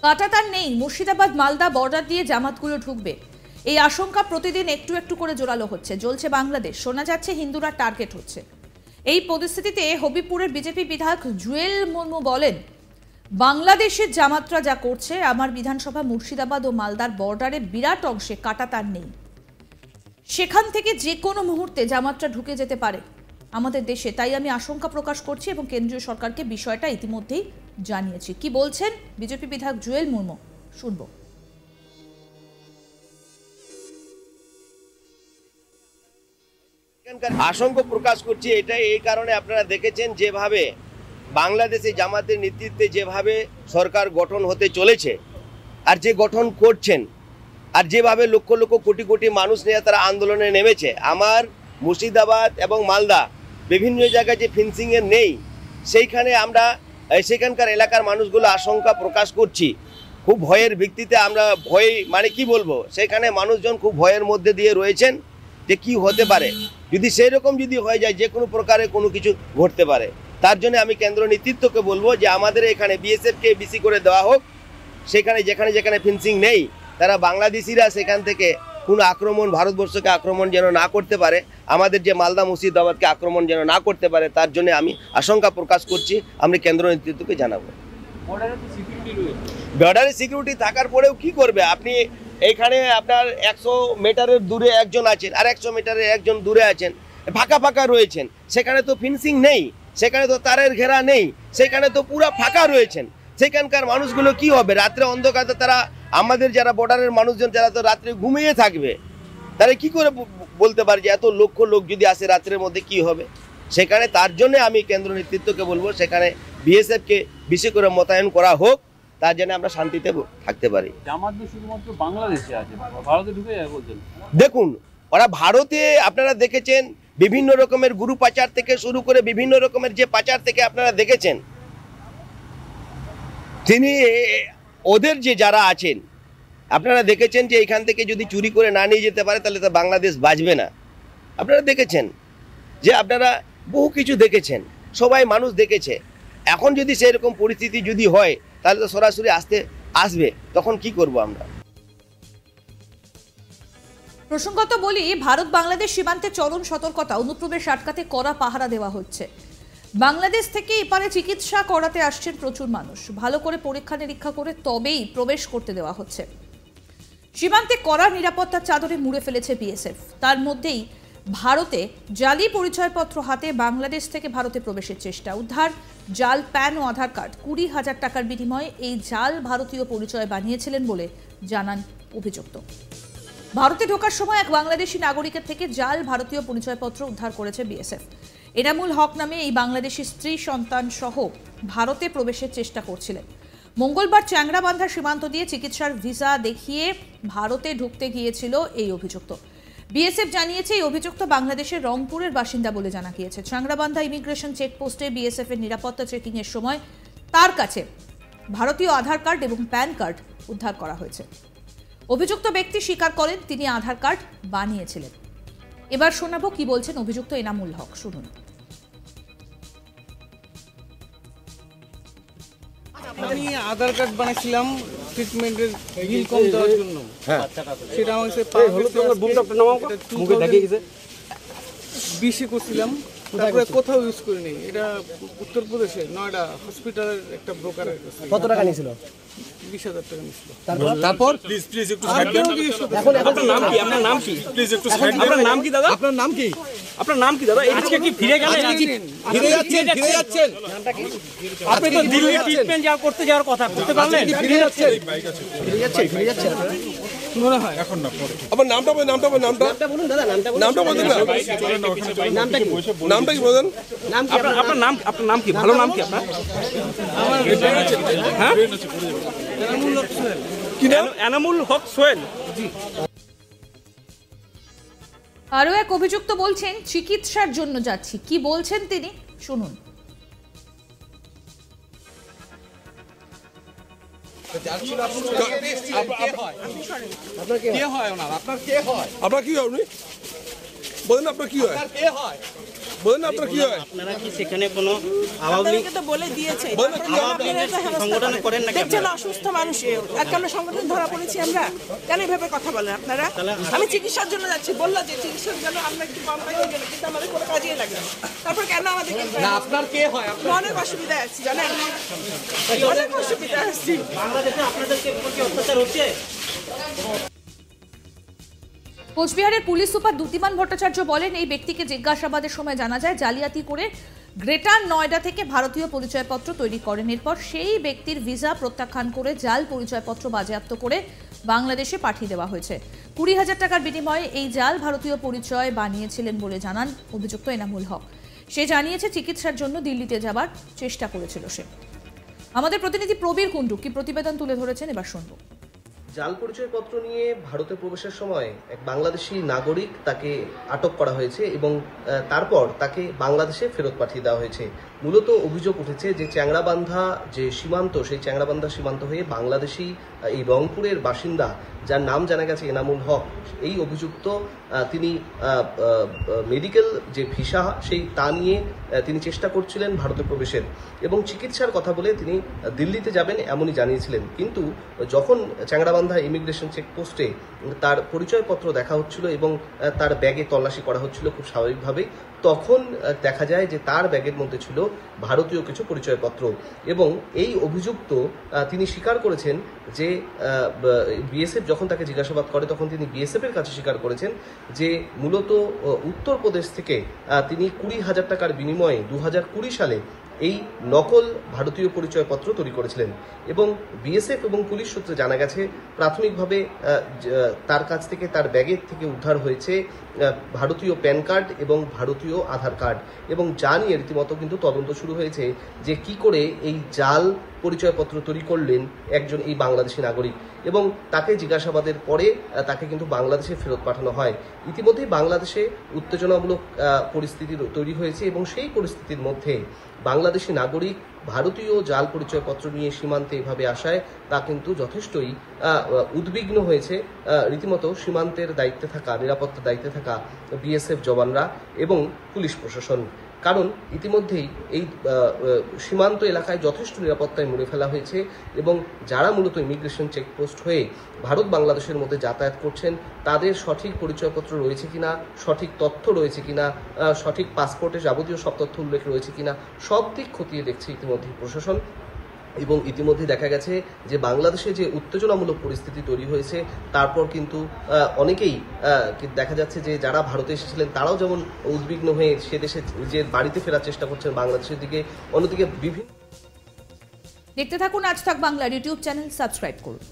কাঁটাতার নেই, মুর্শিদাবাদ মালদা বর্ডার দিয়ে জামাতগুলো ঢুকবে, এই আশঙ্কা প্রতিদিন একটু একটু করে জোরালো হচ্ছে। জ্বলছে বাংলাদেশ, শোনা যাচ্ছে হিন্দুরা টার্গেট হচ্ছে। এই পরিস্থিতিতে হবিপুরের বিজেপি বিধায়ক জুয়েল মুর্মু বলেন, বাংলাদেশের জামাতরা যা করছে, আমার বিধানসভা মুর্শিদাবাদ ও মালদার বর্ডারে বিরাট অংশে কাঁটাতার নেই, সেখান থেকে যে কোনো মুহূর্তে জামাতরা ঢুকে যেতে পারে আমাদের দেশে। তাই আমি আশঙ্কা প্রকাশ করছি এবং কেন্দ্রীয় সরকারকে বিষয়টা ইতিমধ্যেই জানিয়েছি। কি বলছেন বিজেপি বিধায়ক জুয়েল মুর্মু, শুনবো। আশঙ্কা প্রকাশ করছি এটা এই কারণে, আপনারা দেখেছেন যেভাবে বাংলাদেশে জামাতের নেতৃত্বে যেভাবে সরকার গঠন হতে চলেছে আর যে গঠন করছেন আর যেভাবে লক্ষ লক্ষ কোটি কোটি মানুষ নিয়ে তারা আন্দোলনে নেমেছে, আমার মুর্শিদাবাদ এবং মালদা বিভিন্ন জায়গায় যে ফেন্সিংয়ের নেই, সেইখানে আমরা সেখানকার এলাকার মানুষগুলো আশঙ্কা প্রকাশ করছি। খুব ভয়ের ভিত্তিতে আমরা ভয় মানে কি বলবো, সেখানে মানুষজন খুব ভয়ের মধ্যে দিয়ে রয়েছেন যে কি হতে পারে, যদি সেই রকম যদি হয়ে যায় যে কোনো প্রকারে কোনো কিছু ঘটতে পারে। তার জন্য আমি কেন্দ্র নেতৃত্বকে বলবো যে আমাদের এখানে বিএসএফকে বেশি করে দেওয়া হোক, সেখানে যেখানে যেখানে ফেন্সিং নেই তারা বাংলাদেশিরা সেখান থেকে কোনো আক্রমণ ভারতবর্ষকে আক্রমণ যেন না করতে পারে, আমাদের যে মালদা মুর্শিদাবাদকে আক্রমণ যেন না করতে পারে, তার জন্য আমি আশঙ্কা প্রকাশ করছি। আমি কেন্দ্র নেতৃত্বকে জানাবো। বর্ডারে সিকিউরিটি থাকার পরেও কি করবে আপনি, এইখানে আপনার 100 মিটারের দূরে একজন আছেন আর 100 মিটারের একজন দূরে আছেন, ফাঁকা ফাঁকা রয়েছেন, সেখানে তো ফেন্সিং নেই, সেখানে তো তারের ঘেরা নেই, সেখানে তো পুরো ফাঁকা রয়েছেন। সেখানকার মানুষগুলো কি হবে রাত্রে অন্ধকারে, তারা আমাদের যারা বর্ডারের মানুষজন যারা তো রাত্রে ঘুমিয়ে থাকবে, তারা কি করে বলতে পারে যে এত লক্ষ লোক যদি আসে রাত্রের মধ্যে কি হবে সেখানে। তার জন্য আমি কেন্দ্র নেতৃত্বকে বলবো সেখানে বিএসএফকে বেশি করে মোতায়েন করা হোক, তার জন্য আমরা শান্তিতে থাকতে পারি। শুধুমাত্র বাংলাদেশে আছে, ভারতে ঢুকে যায় বলছেন। দেখুন, ওরা ভারতে আপনারা দেখেছেন বিভিন্ন রকমের গুরু পাচার থেকে শুরু করে বিভিন্ন রকমের যে পাচার থেকে আপনারা দেখেছেন, তিনি ওদের যে যারা আছেন আপনারা দেখেছেন যে এখান থেকে যদি চুরি করে না নিয়ে যেতে পারে তাহলে তো বাংলাদেশ বাঁচবে না। আপনারা দেখেছেন যে আপনারা বহু কিছু দেখেছেন, সবাই মানুষ দেখেছে। এখন যদি সেরকম পরিস্থিতি যদি হয় তাহলে তো সরাসরি আসবে, তখন কি করব আমরা। প্রসঙ্গত বলি, ভারত বাংলাদেশ সীমান্তে চরম সতর্কতা, অনুপ্রবেশ আটকাতে কড়া পাহারা দেওয়া হচ্ছে। বাংলাদেশ থেকে এপারে চিকিৎসা করাতে আসছেন প্রচুর মানুষ, ভালো করে পরীক্ষা নিরীক্ষা করে তবেই প্রবেশ করতে দেওয়া হচ্ছে। সীমান্তে কড়া নিরাপত্তার চাদরে মুড়ে ফেলেছে বিএসএফ। তার মধ্যেই ভারতে জালি পরিচয়পত্র হাতে বাংলাদেশ থেকে ভারতে প্রবেশের চেষ্টা, উদ্ধার জাল প্যান ও আধার কার্ড। 20,000 টাকার বিনিময়ে এই জাল ভারতীয় পরিচয় বানিয়েছিলেন বলে জানান অভিযুক্ত। ভারতে ঢোকার সময় এক বাংলাদেশি নাগরিকের থেকে জাল ভারতীয় পরিচয়পত্র উদ্ধার করেছে বিএসএফ। এনামুল হক নামে এই বাংলাদেশি স্ত্রী সন্তান সহ ভারতে প্রবেশের চেষ্টা করছিলেন। মঙ্গলবার চ্যাংরাবান্ধা সীমান্ত দিয়ে চিকিৎসার ভিসা দেখিয়ে ভারতে ঢুকতে গিয়েছিল এই অভিযুক্ত। বিএসএফ জানিয়েছে এই অভিযুক্ত বাংলাদেশের রংপুরের বাসিন্দা বলে জানা গিয়েছে। চ্যাংরাবান্ধা ইমিগ্রেশন চেকপোস্টে বিএসএফ এর নিরাপত্তা চেকিং এর সময় তার কাছে ভারতীয় আধার কার্ড এবং প্যান কার্ড উদ্ধার করা হয়েছে। অভিযুক্ত ব্যক্তি স্বীকার করেন তিনি আধার কার্ড বানিয়েছিলেন। এবার শোনাবো কি বলছেন অভিযুক্ত এনামুল হক, শুনুন। আমি আধার কার্ড বানিয়েছিলাম ট্রিটমেন্টের বিল কম দেওয়ার জন্য। সেটা আমার কাছে 20 করছিলাম, তারপরে কোথাও ইউজ করিনি। এটা উত্তরপ্রদেশে নয়ডা হসপিটালের একটা ব্রোকারের কাছে। কত টাকা নিয়েছিল? 20,000 টাকা নিয়েছিল। তারপর প্লিজ একটু এখন আপনার নাম কি? আপনার নাম কি? প্লিজ একটু আপনার নাম কি দাদা? আপনার নাম কি? আপনার নাম কি দাদা? আজকে কি ফিরে গেলেন? ফিরে যাচ্ছেন? আপনি তো দিল্লি ট্রিটমেন্ট যা করতে যাওয়ার কথা, করতে পারলেন? ফিরে যাচ্ছেন মনে হয় এখন না, পরে আপনার নামটা বলুন, নামটা বলুন দাদা, নামটা বলুন না, নামটা কি বলেন? আপনার নাম কি? ভালো নাম কি আপনার? হ্যাঁ, এনামুল হক সোহেল। আরও এক অভিযুক্ত বলছেন চিকিৎসার জন্য যাচ্ছি। কি বলছেন তিনি, শুনুন। আপনার কি হয়? বলেন আপনার কি হয়? বলেন না আপনার কি হয়? আপনারা কি সেখানে কোনো আওয়ামী লীগ আপনাদেরকে তো বলে দিয়েছে বলেন না কি হয়? আওয়ামী লীগের সংগঠন করেন নাকি দেখছেন আপনারা? অসুস্থ মানুষ কেন সংগঠন ধরা পড়েছি আমরা কেন এভাবে কথা বলেন আপনারা আমি চিকিৎসার জন্য যাচ্ছি বললো যে চিকিৎসার জন্য আমরা একটু কম পাইতে গেলে কিন্তু আমাদের কোনো কাজেই লাগে না তারপর কেন আমাদেরকে না আপনার কে হয়? অনেক অসুবিধা আছে জানেন অনেক অসুবিধা আসছি বাংলাদেশে আপনাদেরকে উপর কি অত্যাচার হচ্ছে? কোচবিহারের পুলিশ সুপার দ্যুতিমান ভট্টাচার্য বলেন, এই ব্যক্তিকে জিজ্ঞাসাবাদের সময় জানা যায় জালিয়াতি করে গ্রেটার নয়ডা থেকে ভারতীয় পরিচয়পত্র তৈরি করেন। এরপর সেই ব্যক্তির ভিসা প্রত্যাখ্যান করে জাল পরিচয়পত্র বাজেয়াপ্ত করে বাংলাদেশে পাঠিয়ে দেওয়া হয়েছে। 20,000 টাকার বিনিময়ে এই জাল ভারতীয় পরিচয় বানিয়েছিলেন বলে জানান অভিযুক্ত এনামুল হক। সে জানিয়েছে চিকিৎসার জন্য দিল্লিতে যাবার চেষ্টা করেছিল সে। আমাদের প্রতিনিধি প্রবীর কুণ্ডু কি প্রতিবেদন তুলে ধরেছেন, এবার শুনবো। জাল পরিচয়পত্র নিয়ে ভারতে প্রবেশের সময় এক বাংলাদেশি নাগরিক তাকে আটক করা হয়েছে এবং তারপর তাকে বাংলাদেশে ফেরত পাঠিয়ে দেওয়া হয়েছে। মূলত অভিযোগ উঠেছে যে চ্যাংড়াবান্ধা যে সীমান্ত, সেই চ্যাংড়াবান্ধা সীমান্ত হয়ে বাংলাদেশি এই রংপুরের বাসিন্দা যার নাম জানা গেছে এনামুল হক, এই অভিযুক্ত তিনি মেডিকেল যে ভিসা সেই তা নিয়ে তিনি চেষ্টা করছিলেন ভারতে প্রবেশের এবং চিকিৎসার কথা বলে তিনি দিল্লিতে যাবেন এমনই জানিয়েছিলেন। কিন্তু যখন চ্যাংড়াবান্ধা ইমিগ্রেশন চেকপোস্টে তার পরিচয়পত্র দেখা হচ্ছিল এবং তার ব্যাগে তল্লাশি করা হচ্ছিল খুব স্বাভাবিকভাবেই, তখন দেখা যায় যে তার ব্যাগের মধ্যে ছিল ভারতীয় কিছু পরিচয়পত্র এবং এই অভিযুক্ত তিনি স্বীকার করেছেন যে বিএসএফ যখন তাকে জিজ্ঞাসাবাদ করে তখন তিনি বিএসএফের কাছে স্বীকার করেছেন যে মূলত উত্তরপ্রদেশ থেকে তিনি 20,000 টাকার বিনিময়ে 2020 সালে এই নকল ভারতীয় পরিচয়পত্র তৈরি করেছিলেন এবং বিএসএফ এবং পুলিশ সূত্রে জানা গেছে প্রাথমিকভাবে তার কাছ থেকে তার ব্যাগের থেকে উদ্ধার হয়েছে ভারতীয় প্যান কার্ড এবং ভারতীয় আধার কার্ড এবং যা নিয়ে রীতিমতো কিন্তু তদন্ত শুরু হয়েছে যে কি করে এই জাল পরিচয়পত্র তৈরি করলেন একজন এই বাংলাদেশি নাগরিক এবং তাকে জিজ্ঞাসাবাদের পরে তাকে কিন্তু বাংলাদেশে ফেরত পাঠানো হয়। ইতিমধ্যেই বাংলাদেশে উত্তেজনামূলক পরিস্থিতি তৈরি হয়েছে এবং সেই পরিস্থিতির মধ্যে বাংলাদেশি নাগরিক ভারতীয় জাল পরিচয়পত্র নিয়ে সীমান্তে এভাবে আসায় তা কিন্তু যথেষ্টই উদ্বিগ্ন হয়েছে রীতিমতো সীমান্তের দায়িত্বে থাকা, নিরাপত্তার দায়িত্বে থাকা বিএসএফ জওয়ানরা এবং পুলিশ প্রশাসন। কারণ ইতিমধ্যেই এই সীমান্ত এলাকায় যথেষ্ট নিরাপত্তায় মুড়ে ফেলা হয়েছে এবং যারা মূলত ইমিগ্রেশন চেকপোস্ট হয়ে ভারত বাংলাদেশের মধ্যে যাতায়াত করছেন তাদের সঠিক পরিচয়পত্র রয়েছে কিনা, সঠিক তথ্য রয়েছে কিনা, সঠিক পাসপোর্টে যাবতীয় সব তথ্য উল্লেখ রয়েছে কিনা, সব দিক খতিয়ে দেখছে ইতিমধ্যেই প্রশাসন। এবং ইতিমধ্যে দেখা গেছে যে বাংলাদেশে যে উত্তেজনামূলক পরিস্থিতি তৈরি হয়েছে তারপর কিন্তু অনেকেই দেখা যাচ্ছে যে যারা ভারতে এসেছিলেন তারাও যেমন উদ্বিগ্ন হয়ে সে দেশে নিজের বাড়িতে ফেরার চেষ্টা করছেন বাংলাদেশের দিকে, অন্যদিকে বিভিন্ন। দেখতে থাকুন আজ তাক বাংলার ইউটিউব চ্যানেল, সাবস্ক্রাইব করুন।